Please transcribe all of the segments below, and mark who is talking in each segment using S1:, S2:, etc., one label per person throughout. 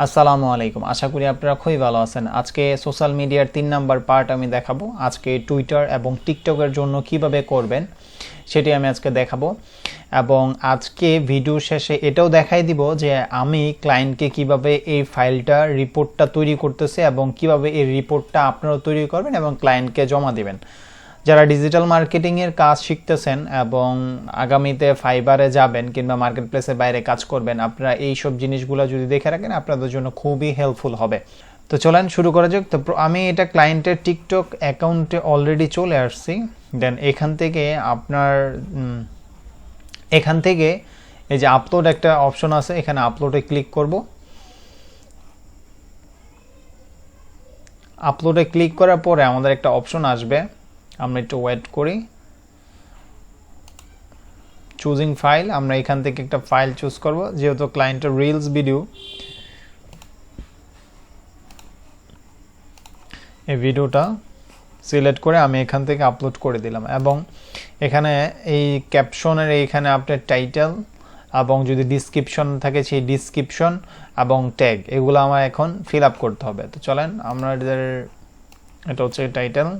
S1: আসসালামু আলাইকুম, আশা করি আপনারা খুবই ভালো আছেন। আজকে সোশ্যাল মিডিয়ার 3 নাম্বার পার্ট আমি দেখাবো। আজকে টুইটার এবং টিকটকের জন্য কিভাবে করবেন সেটি আমি আজকে দেখাবো, এবং আজকে ভিডিও শেষে এটাও দেখাই দিব যে আমি ক্লায়েন্টকে কিভাবে এই ফাইলটা রিপোর্টটা তৈরি করতেছি এবং কিভাবে এই রিপোর্টটা আপনারাও তৈরি করবেন এবং ক্লায়েন্টকে জমা দিবেন। যারা ডিজিটাল মার্কেটিংয়ের কাজ শিখতেছেন এবং আগামীতে ফাইবারে যাবেন কিংবা মার্কেট প্লেসের বাইরে কাজ করবেন, আপনারা এই সব জিনিসগুলো যদি দেখে রাখেন আপনাদের জন্য খুবই হেল্পফুল হবে। তো চলেন শুরু করা যাক। তো আমি এটা ক্লায়েন্টের টিকটক অ্যাকাউন্টে অলরেডি চলে আসছি। দেন এখান থেকে এই যে আপলোড একটা অপশন আছে, এখানে আপলোডে ক্লিক করব। আপলোডে ক্লিক করার পরে আমাদের একটা অপশন আসবে, আমরা একটু ওয়েট করি। চুজিং ফাইল, আমরা এখান থেকে একটা ফাইল চুজ করব, যেহেতু ক্লায়েন্টের রিলস ভিডিও, এই ভিডিওটা সিলেক্ট করে আমি এখান থেকে আপলোড করে দিলাম। এবং এখানে এই ক্যাপশনের এইখানে আপনার টাইটেল এবং যদি ডিসক্রিপশন থাকে সেই ডিসক্রিপশন এবং ট্যাগ, এগুলো আমার এখন ফিল আপ করতে হবে। তো চলেন আমাদের এটা হচ্ছে টাইটেল।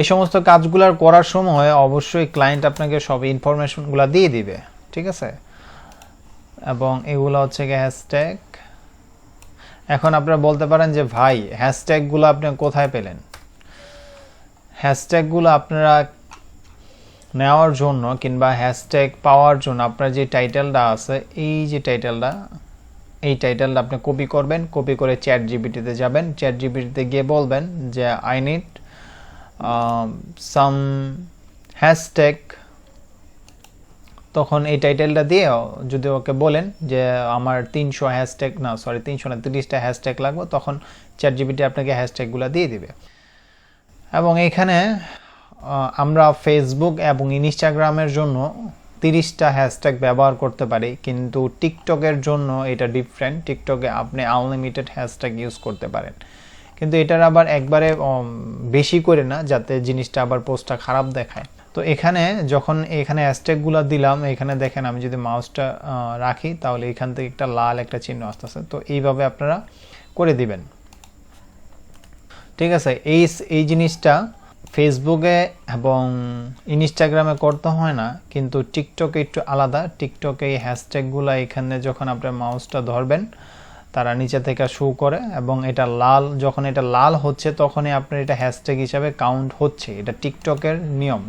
S1: এই সমস্ত কাজগুলো করার সময় অবশ্যই ক্লায়েন্ট আপনাকে সব ইনফরমেশনগুলো দিয়ে দিবে, ঠিক আছে। এবং এগুলো হচ্ছে কি হ্যাশট্যাগ। এখন আপনারা বলতে পারেন যে ভাই হ্যাশট্যাগুলো আপনি কোথায় পেলেন? হ্যাশট্যাগুলো আপনারা নেওয়ার জন্য কিংবা হ্যাশট্যাগ পাওয়ার জন্য আপনার যে টাইটেলটা আছে, এই যে টাইটেলটা, এই টাইটেলটা আপনি কপি করবেন। কপি করে চ্যাট জিপিটিতে যাবেন। চ্যাট জিপিটিতে গিয়ে বলবেন যে আই নিড সাম হ্যাশট্যাগ। তখন এই টাইটেলটা দিয়ে যদি ওকে বলেন যে আমার 300 হ্যাশট্যাগ, না সরি 300 না 30টা হ্যাশট্যাগ লাগবে, তখন চ্যাট জিপিটি আপনাকে হ্যাশট্যাগুলো দিয়ে দিবে। এবং এখানে আমরা ফেসবুক এবং ইনস্টাগ্রামের জন্য 30টা হ্যাশট্যাগ ব্যবহার করতে পারি, কিন্তু টিকটকের জন্য এটা ডিফারেন্ট। টিকটকে আপনি আনলিমিটেড হ্যাশট্যাগ ইউজ করতে পারেন, কিন্তু এটার আবার একবারে বেশি করে না, যাতে জিনিসটা আবার পোস্টটা খারাপ দেখায়। তো এখানে যখন এখানে হ্যাশট্যাগুলো দিলাম, এখানে দেখেন আমি যদি মাউসটা রাখি তাহলে এখান থেকে একটা লাল একটা চিহ্ন আসতেছে। তো এইভাবে আপনারা করে দিবেন, ঠিক আছে। এই জিনিসটা ফেসবুকে এবং ইনস্টাগ্রামে করতে হয় না, কিন্তু টিকটকে একটু আলাদা। টিকটকে এই হ্যাশট্যাগুলো এখানে যখন আপনার মাউসটা ধরবেন তারা নিচে থেকে শো করে, এবং এটা লাল, যখন এটা লাল হচ্ছে তখনই আপনার এটা হ্যাশট্যাগ হিসাবে কাউন্ট হচ্ছে। এটা টিকটকের নিয়ম।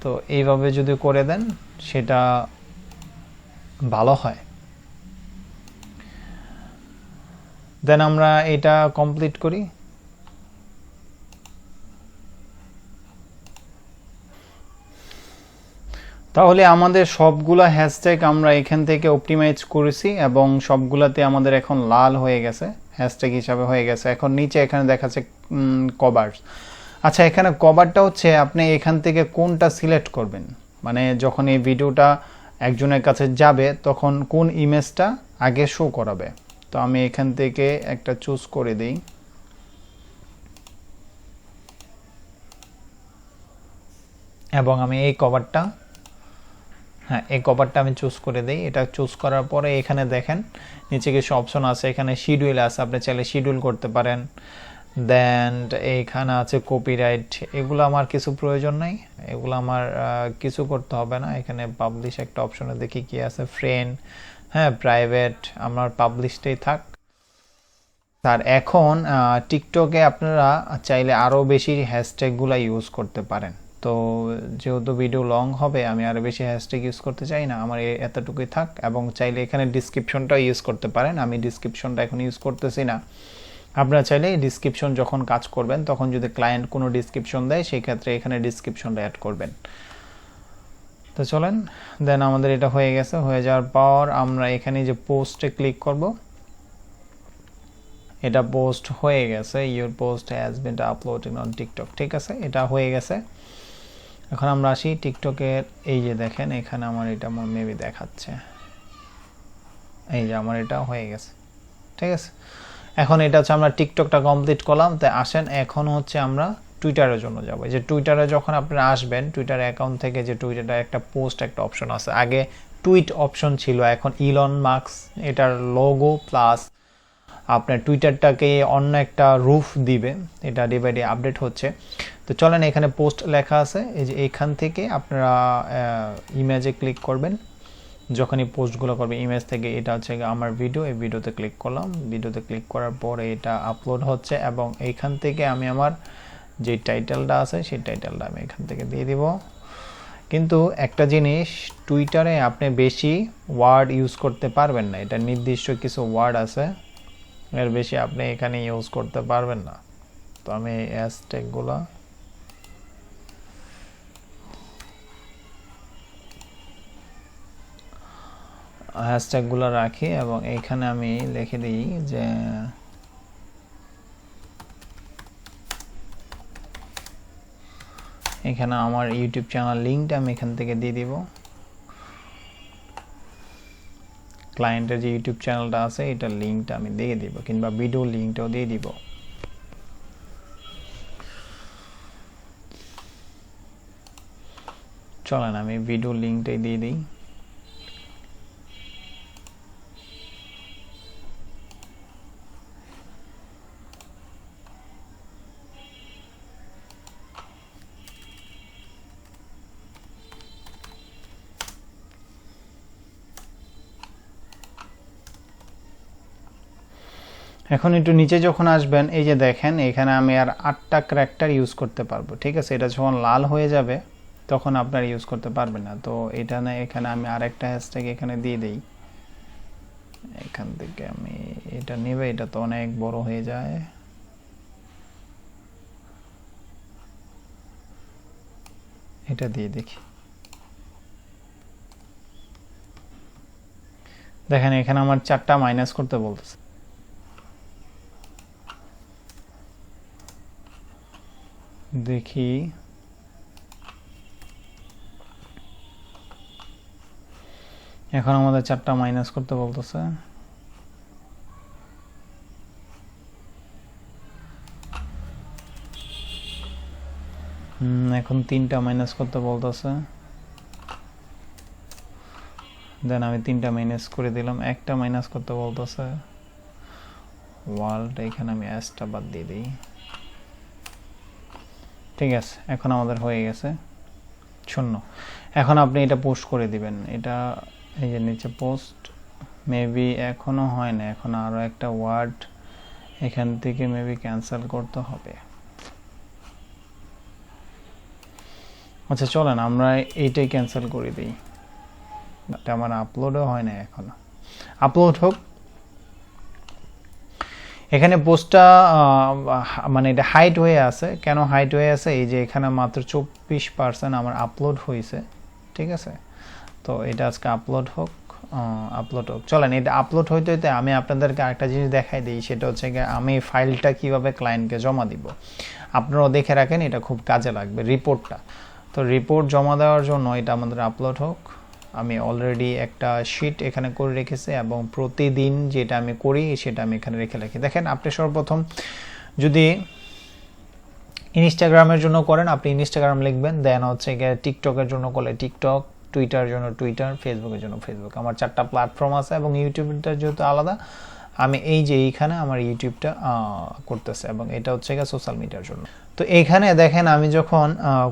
S1: তো এইভাবে যদি করে দেন সেটা ভালো হয়। দেন আমরা এটা কমপ্লিট করি। তাহলে আমাদের সবগুলা হ্যাশট্যাগ আমরা এখান থেকে অপটিমাইজ করেছি এবং সবগুলাতে আমাদের এখন লাল হয়ে গেছে, হ্যাশট্যাগ হিসাবে হয়ে গেছে। এখন নিচে এখানে দেখাচ্ছে কভার। আচ্ছা, এখানে কভারটা হচ্ছে আপনি এখান থেকে কোনটা সিলেক্ট করবেন, মানে যখন এই ভিডিওটা একজনের কাছে যাবে তখন কোন ইমেজটা আগে শো করাবে। তো আমি এখান থেকে একটা চুজ করে দিই। এবং আমি এই কভারটা, হ্যাঁ এই কভারটা আমি চুজ করে দিই। এটা চুজ করার পরে এখানে দেখেন নিচে কিছু অপশন আছে, এখানে শিডিউল আছে, আপনি চাইলে শিডিউল করতে পারেন। দেন এইখানে আছে কপিরাইট, এগুলো আমার কিছু প্রয়োজন নাই, এগুলো আমার কিছু করতে হবে না। এখানে পাবলিশ একটা অপশনে দেখি কি আছে, ফ্রেন্ড, হ্যাঁ প্রাইভেট, আমার পাবলিশটাই থাক। আর এখন টিকটকে আপনারা চাইলে আরও বেশি হ্যাশট্যাগুলো ইউজ করতে পারেন। তো যেহেতু ভিডিও লং হবে আমি আরও বেশি হ্যাশট্যাগ ইউজ করতে চাই না, আমার এতটুকুই থাক। এবং চাইলে এখানে ডিসক্রিপশনটা ইউজ করতে পারেন, আমি ডিসক্রিপশনটা এখন ইউজ করতেছি না। আপনারা চাইলে ডিসক্রিপশন যখন কাজ করবেন তখন যদি ক্লায়েন্ট কোনো ডিসক্রিপশন দেয় সেই ক্ষেত্রে এখানে ডিসক্রিপশনটা অ্যাড করবেন। তো চলেন, দেন আমাদের এটা হয়ে গেছে। হয়ে যাওয়ার পর আমরা এখানে যে পোস্টে ক্লিক করব, এটা পোস্ট হয়ে গেছে, your post has been uploaded on TikTok, ঠিক আছে, এটা হয়ে গেছে। এখন আমরা আসি টিকটকের, এই যে দেখেন এখানে আমার এটা মেবি দেখাচ্ছে, এই যে আমার এটা হয়ে গেছে, ঠিক আছে। এখন এটা হচ্ছে আমরা টিকটকটা কমপ্লিট করলাম। তাই আসেন এখন হচ্ছে আমরা টুইটারের জন্য যাব। যে টুইটারে যখন আপনারা আসবেন, টুইটার অ্যাকাউন্ট থেকে যে টুইটারে একটা পোস্ট একটা অপশন আছে, আগে টুইট অপশন ছিল, এখন ইলন মাস্ক এটার লোগো প্লাস আপনার টুইটারটাকে অন্য একটা রূপ দিবে, এটা ডে বাই ডে আপডেট হচ্ছে। তো চলেন, এখানে পোস্ট লেখা আছে, এই যে এখান থেকে আপনারা ইমেজে ক্লিক করবেন, যখনই পোস্টগুলো করবে ইমেজ থেকে। এটা হচ্ছে আমার ভিডিও, এই ভিডিওতে ক্লিক করলাম, ভিডিওতে ক্লিক করার পরে এটা আপলোড হচ্ছে এবং এইখান থেকে আমি আমার যে টাইটেলটা আছে সেই টাইটেলটা আমি এখান থেকে দিয়ে দিব। কিন্তু একটা জিনিস, টুইটারে আপনি বেশি ওয়ার্ড ইউজ করতে পারবেন না, এটা নির্দিষ্ট কিছু ওয়ার্ড আছে, এর বেশি আপনি এখানে ইউজ করতে পারবেন না। তো আমি হ্যাশট্যাগুলো রাখি এবং এইখানে আমি লিখে দিই যে এখানে আমার ইউটিউব চ্যানেল লিঙ্কটা আমি এখান থেকে দিয়ে দিব, ক্লায়েন্টের যে ইউটিউব চ্যানেলটা আছে এটার লিঙ্কটা আমি দিয়ে দিব, কিংবা ভিডিও লিঙ্কটাও দিয়ে দিব। চলেন আমি ভিডিও লিঙ্কটাই দিয়ে দিই। এখন একটু নিচে যখন আসবেন, এই যে দেখেন এখানে আমি আর 8টা ক্যারেক্টার ইউজ করতে পারবো, ঠিক আছে। এটা যখন লাল হয়ে যাবে তখন আপনার ইউজ করতে পারবেন না। তো এটা না, এখানে আমি আরেকটা হ্যাশট্যাগ এখানে দিয়ে দেই, এখান থেকে আমি এটা নেবে, এটা তো অনেক বড় হয়ে যায়। এটা দিয়ে দেখি, দেখেন এখানে আমার 4টা মাইনাস করতে বলতেছে। দেখি এখন আমাদের 4টা মাইনাস করতে বলতেছে। এখন 3টা মাইনাস করতে বলতেছে, দেন আমি 3টা মাইনাস করে দিলাম। একটা মাইনাস করতে বলতেছে, ওয়ার্ল্ড, এখানে আমি অ্যাসটা বাদ দিয়ে দিই। ঠিক আছে, এখন আমাদের হয়ে গেছে 0। এখন আপনি এটা পোস্ট করে দিবেন, এটা এই যে নিচে পোস্ট, মেবি এখনো হয় না, এখন আরো একটা ওয়ার্ড এখান থেকে মেবি ক্যান্সেল করতে হবে। আচ্ছা চলেন আমরা এইটাই ক্যান্সেল করে দিই, এটা আমার আপলোডও হয় না এখনো, আপলোড হোক। এখানে পোস্টটা মানে এটা হাইট হয়ে আছে, কেন হাইট হয়ে আছে, এই যে এখানে মাত্র 24% আমার আপলোড হয়েছে, ঠিক আছে। তো এটা আজকে আপলোড হোক, চলেন এটা আপলোড হইতে হইতে আমি আপনাদেরকে আরেকটা জিনিস দেখাই দিই, সেটা হচ্ছে আমি ফাইলটা কিভাবে ক্লায়েন্টকে জমা দিব। আপনারাও দেখে রাখেন, এটা খুব কাজে লাগবে, রিপোর্টটা। তো রিপোর্ট জমা দেওয়ার জন্য এটা আমাদের আপলোড হোক। আমি অলরেডি একটা শিট এখানে করে রেখেছি এবং প্রতিদিন যেটা আমি করি সেটা আমি এখানে রেখে রাখি। দেখেন আপনি সর্বপ্রথম যদি ইনস্টাগ্রামের জন্য করেন, আপনি ইনস্টাগ্রাম লিখবেন, দেন হচ্ছে টিকটকের জন্য করলে টিকটক, টুইটার জন্য টুইটার, ফেসবুকের জন্য ফেসবুক। আমার 4টা প্ল্যাটফর্ম আছে এবং ইউটিউবটা যেহেতু আলাদা, আমি এই যে এইখানে আমার ইউটিউবটা করতেছে এবং এটা হচ্ছে সোশ্যাল মিডিয়ার জন্য। তো এইখানে দেখেন আমি যখন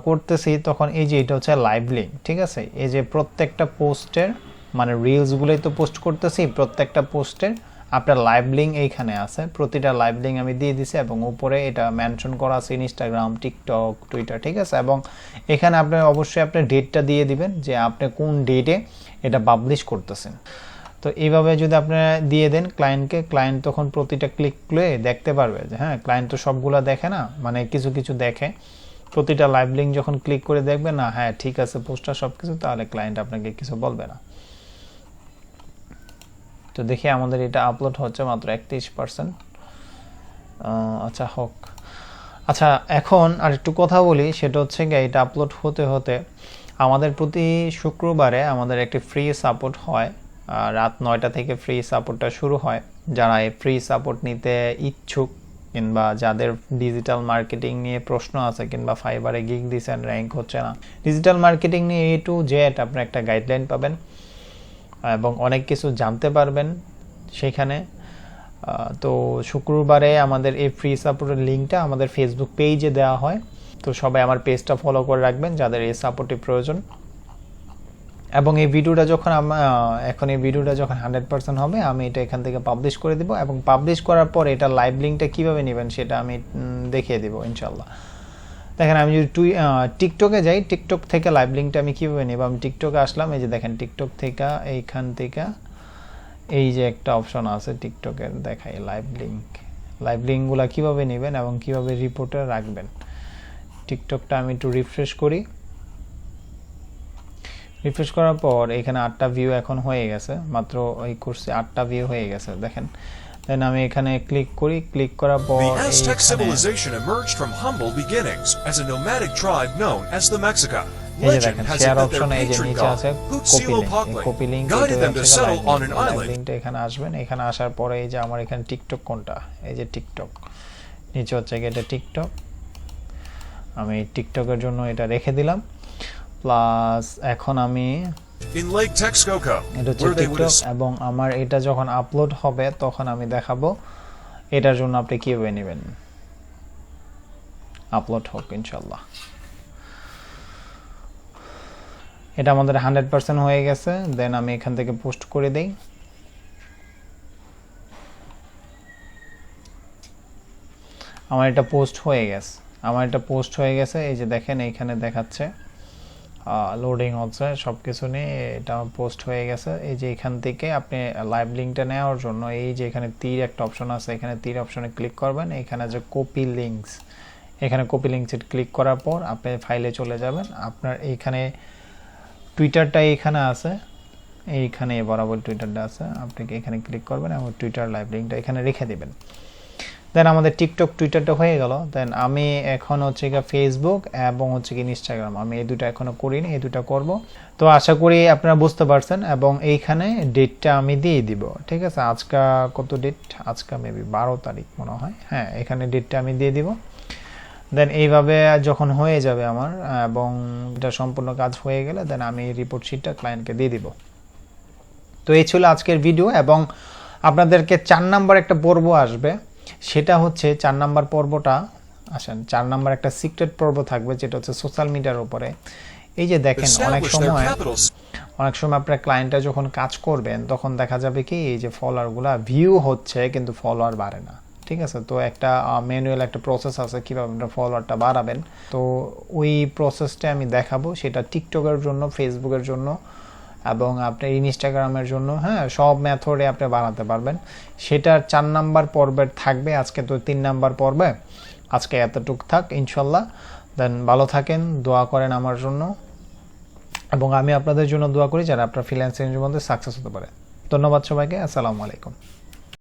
S1: করতেছি তখন এই যে এটা হচ্ছে লাইভ লিঙ্ক, ঠিক আছে। এই যে প্রত্যেকটা পোস্টের মানে রিলসগুলোই তো পোস্ট করতেছি, প্রত্যেকটা পোস্টের আপনার লাইভ লিঙ্ক এইখানে আছে, প্রতিটা লাইভ লিঙ্ক আমি দিয়ে দিছি এবং উপরে এটা মেনশন করা আছে ইনস্টাগ্রাম, টিকটক, টুইটার, ঠিক আছে। এবং এখানে আপনি অবশ্যই আপনার ডেটটা দিয়ে দিবেন যে আপনি কোন ডেটে এটা পাবলিশ করতেছেন। তো এইভাবে যদি আপনি দিয়ে দেন ক্লায়েন্টকে, ক্লায়েন্ট তখন প্রতিটা ক্লিক করে দেখতে পারবে যে হ্যাঁ, ক্লায়েন্ট তো সবগুলো দেখে না, মানে কিছু কিছু দেখে। প্রতিটা লাইভ লিঙ্ক যখন ক্লিক করে দেখবে না হ্যাঁ ঠিক আছে পোস্টটা সব কিছু, তাহলে ক্লায়েন্ট আপনাকে কিছু বলবে না। তো দেখি আমাদের এটা আপলোড হচ্ছে মাত্র 31%। আচ্ছা হোক। আচ্ছা এখন আর একটু কথা বলি, সেটা হচ্ছে এটা আপলোড হতে হতে আমাদের প্রতি শুক্রবারে আমাদের একটি ফ্রি সাপোর্ট হয়, রাত 9টা থেকে ফ্রি সাপোর্টটা শুরু হয়। যারা এই ফ্রি সাপোর্ট নিতে ইচ্ছুক কিংবা যাদের ডিজিটাল মার্কেটিং নিয়ে প্রশ্ন আছে কিংবা ফাইবারে গিগ দিচ্ছেন র্যাঙ্ক হচ্ছে না, ডিজিটাল মার্কেটিং নিয়ে A to Z আপনার একটা গাইডলাইন পাবেন। এবং অনেক কিছু জানতে পারবেন সেখানে। তো শুক্রবারে আমাদের এই ফ্রি সাপোর্টের লিঙ্কটা আমাদের ফেসবুক পেজে দেওয়া হয়, তো সবাই আমার পেজটা ফলো করে রাখবেন যাদের এই সাপোর্টের প্রয়োজন। এবং এই ভিডিওটা যখন এখন এই ভিডিওটা যখন 100% হবে আমি এটা এখান থেকে পাবলিশ করে দিব, এবং পাবলিশ করার পর এটা লাইভ লিঙ্কটা কীভাবে নেবেন সেটা আমি দেখিয়ে দিব ইনশাল্লাহ। দেখেন আমি যদি টিকটকে যাই, টিকটক থেকে লাইভ লিঙ্কটা আমি কীভাবে নেব, আমি টিকটকে আসলাম, এই যে দেখেন টিকটক থেকে এইখান থেকে এই যে একটা অপশন আছে টিকটকের, দেখাই লাইভ লিঙ্কগুলো কীভাবে নেবেন এবং কীভাবে রিপোর্টে রাখবেন। টিকটকটা আমি একটু রিফ্রেশ করি, রিফ্রেশ করার পর এখানে 8টা ভিউ এখন হয়ে গেছে, মাত্র এই কোর্সে 8টা ভিউ হয়ে গেছে দেখেন। দেন আমি এখানে ক্লিক করি, ক্লিক করার পর
S2: The Aztec civilization emerged from humble beginnings as a nomadic tribe known as the Mexica. Legend has it that their patron god, Huitzilopochtli, guided them to settle on an island.
S1: এখানে আসবেন, এখানে আসার পরে এই যে আমার এখানে টিকটক কোনটা, এই যে টিকটক নিচে হচ্ছে এটা টিকটক, আমি টিকটকের জন্য এটা রেখে দিলাম। প্লাস এখন আমি
S2: In Lake Texcoco, where they would
S1: এবং আমার এটা যখন আপলোড হবে তখন আমি দেখাবো এটার জন্য আপনি কিভাবে নেবেন, আপলোড হোক ইনশাআল্লাহ। এটা আমাদের 100% হয়ে গেছে। দেন আমি এখান থেকে পোস্ট করে দেই, আমার এটা পোস্ট হয়ে গেছে, এই যে দেখেন এইখানে দেখাচ্ছে লোডিং হচ্ছে সব কিছু নিয়ে, এটা পোস্ট হয়ে গেছে। এই যে এখান থেকে আপনি লাইভ লিঙ্কটা নেওয়ার জন্য এই যে এখানে তীর একটা অপশন আছে, এখানে তীর অপশনে ক্লিক করবেন, এখানে যে কপি লিঙ্কস, এখানে কপি লিঙ্কসে ক্লিক করার পর আপনি ফাইলে চলে যাবেন। আপনার এইখানে টুইটারটা এখানে আছে, এইখানে বরাবর টুইটারটা আছে, আপনি এখানে ক্লিক করবেন এবং টুইটার লাইভ লিঙ্কটা এখানে রেখে দিবেন। দেন আমাদের টিকটক টুইটারটা হয়ে গেল। দেন আমি এখন হচ্ছে কি ফেসবুক এবং হচ্ছে কি ইনস্টাগ্রাম, আমি এই দুটো এখনো করিনি, এই দুটো করব। তো আশা করি আপনারা বুঝতে পারছেন, এবং এইখানে ডেটটা আমি দিয়ে দিব, ঠিক আছে। আজকে কত ডেট, আজকে মেবি 12 তারিখ মনে হয়, হ্যাঁ এখানে ডেটটা আমি দিয়ে দিব। দেন এইভাবে যখন হয়ে যাবে আমার এবং এটা সম্পূর্ণ কাজ হয়ে গেলে দেন আমি রিপোর্ট শিটটা ক্লায়েন্টকে দিয়ে দিব। তো এই ছিল আজকের ভিডিও, এবং আপনাদেরকে 4 নাম্বার একটা পর্ব আসবে, সেটা হচ্ছে 4 নাম্বার পর্বটা আসেন 4 নাম্বার একটা সিক্রেট পর্ব থাকবে, যেটা হচ্ছে সোশ্যাল মিডিয়ার উপরে। এই যে দেখেন অনেক সময় আপনার ক্লায়েন্টরা যখন কাজ করবেন তখন দেখা যাবে কি এই যে ফলোয়ারগুলা ভিউ হচ্ছে কিন্তু ফলোয়ার বাড়ে না, ঠিক আছে। তো একটা ম্যানুয়াল একটা প্রসেস আছে কিভাবে আপনার ফলোয়ারটা বাড়াবেন, তো ওই প্রসেসটা আমি দেখাবো, সেটা টিকটকের জন্য, ফেসবুকের জন্য এবং আপনার ইনস্টাগ্রামের জন্য, হ্যাঁ সব মেথডে আপনি বানাতে পারবেন। সেটার 4 নাম্বার পর্বের থাকবে, আজকে তো 3 নাম্বার পর্বে, আজকে এতটুক থাক ইনশাল্লাহ। দেন ভালো থাকেন, দোয়া করেন আমার জন্য, এবং আমি আপনাদের জন্য দোয়া করি যারা আপনার ফ্রিল্যান্সিং জীবনে সাকসেস হতে পারে। ধন্যবাদ সবাইকে, আসসালামু আলাইকুম।